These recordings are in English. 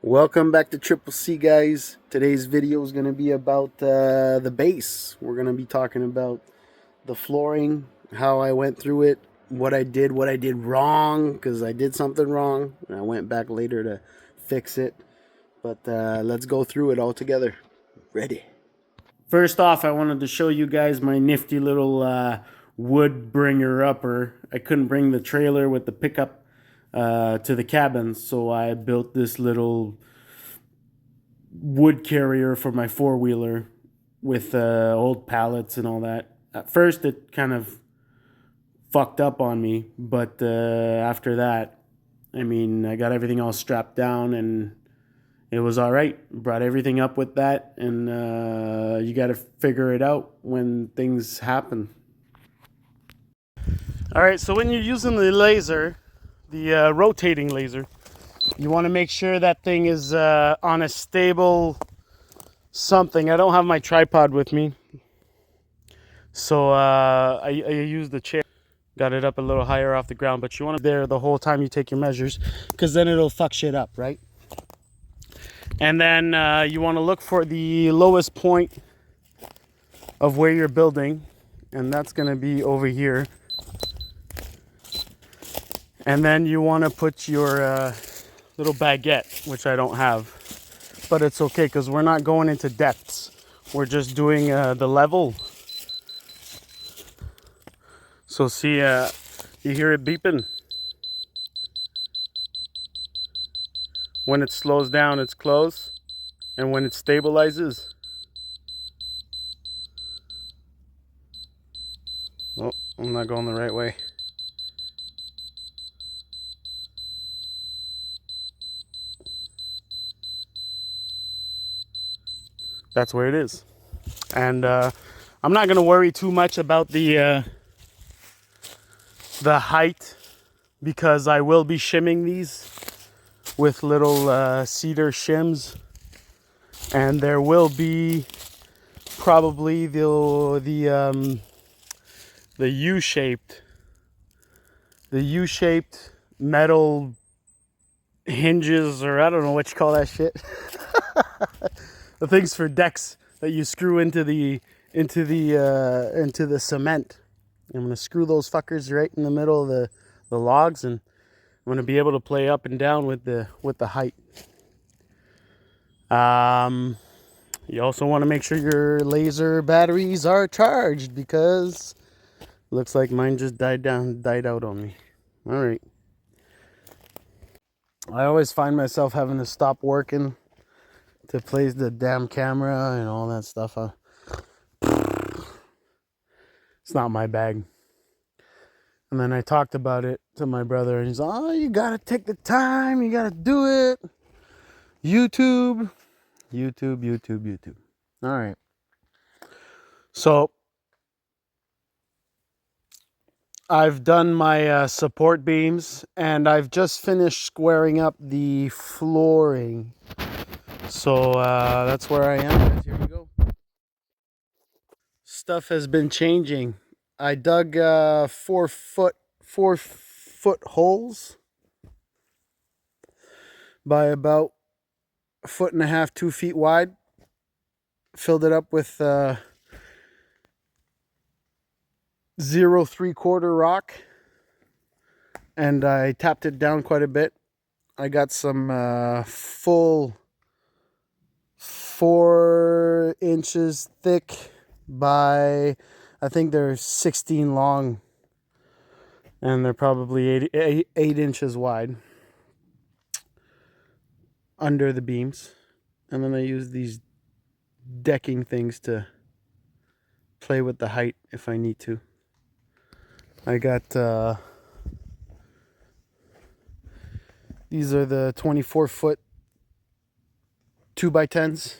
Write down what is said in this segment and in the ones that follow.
Welcome back to Triple C, guys. Today's video is going to be about the base. We're going to be talking about the flooring, how I went through it, what I did wrong, because I did something wrong, and I went back later to fix it. But let's go through it all together. Ready. First off, I wanted to show you guys my nifty little wood bringer upper. I couldn't bring the trailer with the pickup to the cabin, so I built this little wood carrier for my four-wheeler with old pallets and all that. At first, it kind of fucked up on me, but after that, I mean, I got everything all strapped down and it was all right. Brought everything up with that, and you got to figure it out when things happen. All right, so when you're using the laser, the rotating laser, you want to make sure that thing is on a stable something. I don't have my tripod with me, so I use the chair. Got it up a little higher off the ground, but you want it there the whole time you take your measures, because then it'll fuck shit up, right? And then you want to look for the lowest point of where you're building, and that's going to be over here. And then you want to put your little baguette, which I don't have, but it's okay because we're not going into depths. We're just doing the level. So see, you hear it beeping. When it slows down, it's close, and when it stabilizes, oh, I'm not going the right way. That's where it is. And I'm not going to worry too much about the height, because I will be shimming these with little cedar shims, and there will be probably the U-shaped metal hinges, or I don't know what you call that shit. The things for decks that you screw into the cement. I'm gonna screw those fuckers right in the middle of the logs, and I'm gonna be able to play up and down with the height. You also want to make sure your laser batteries are charged, because looks like mine just died out on me. All right. I always find myself having to stop working to place the damn camera and all that stuff. It's not my bag. And then I talked about it to my brother, and he's like, oh, you gotta take the time, you gotta do it. YouTube. All right. So I've done my support beams, and I've just finished squaring up the flooring. So that's where I am. Here we go. Stuff has been changing. I dug 4 foot holes by about 1.5 feet, 2 feet wide. Filled it up with 0.75 rock, and I tapped it down quite a bit. I got some full 4 inches thick by, I think they're 16 long, and they're probably 8 inches wide under the beams. And then I use these decking things to play with the height if I need to. I got these are the 24-foot 2x10s.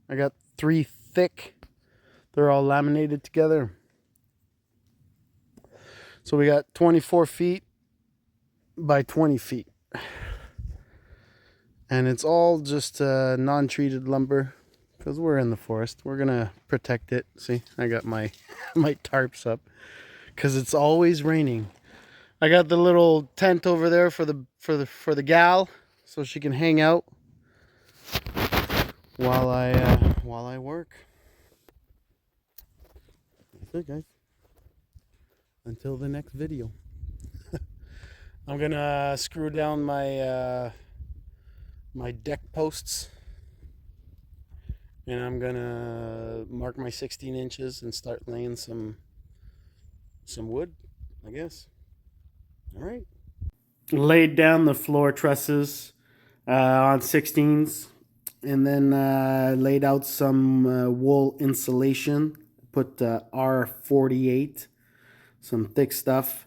I got 3 thick. They're all laminated together. So we got 24 feet by 20 feet. And it's all just non-treated lumber, because we're in the forest. We're gonna protect it. See, I got my my tarps up, because it's always raining. I got the little tent over there for the gal, so she can hang out. while I work. That's it, guys. Until the next video. I'm gonna screw down my deck posts, and I'm gonna mark my 16 inches and start laying some wood, I guess. All right. Laid down the floor trusses on 16s, and then laid out some wool insulation. Put R48, some thick stuff.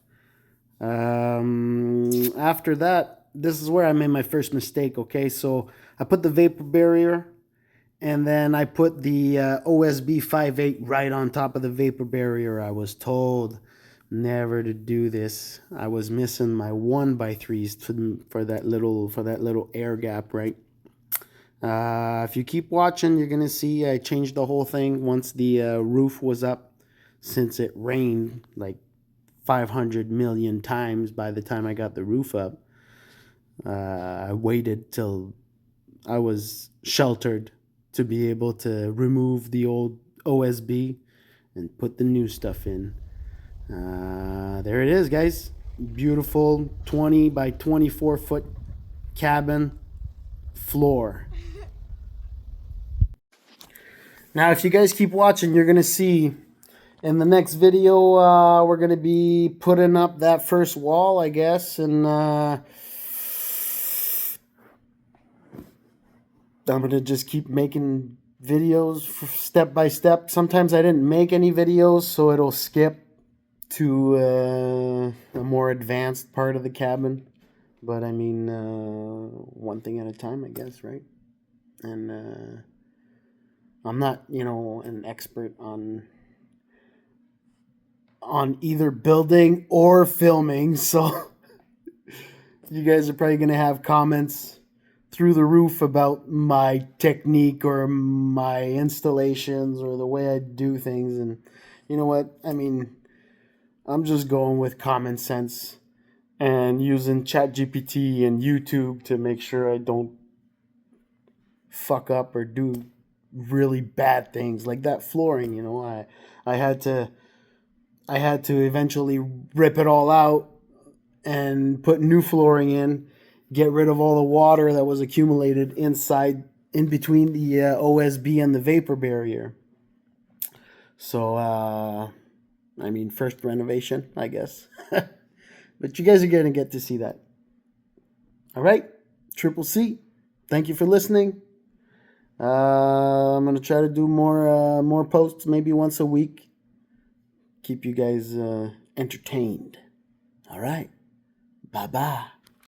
After that, this is where I made my first mistake. Okay, so I put the vapor barrier, and then I put the OSB 5/8 right on top of the vapor barrier. I was told never to do this. I was missing my 1x3s for that little air gap, right? If you keep watching, you're gonna see I changed the whole thing once the roof was up, since it rained like 500 million times by the time I got the roof up. I waited till I was sheltered to be able to remove the old OSB and put the new stuff in. There it is, guys. Beautiful 20 by 24 foot cabin floor. Now, if you guys keep watching, you're going to see in the next video, we're going to be putting up that first wall, I guess. And I'm going to just keep making videos step by step. Sometimes I didn't make any videos, so it'll skip to a more advanced part of the cabin. But I mean, one thing at a time, I guess, right? And I'm not, an expert on either building or filming, so you guys are probably going to have comments through the roof about my technique or my installations or the way I do things. And you know what? I mean, I'm just going with common sense and using ChatGPT and YouTube to make sure I don't fuck up or do really bad things like that flooring. I had to eventually rip it all out and put new flooring in, get rid of all the water that was accumulated in between the OSB and the vapor barrier. So, I mean, first renovation, I guess. But you guys are going to get to see that. All right, Triple C, thank you for listening. I'm going to try to do more posts, maybe once a week. Keep you guys entertained. All right. Bye-bye.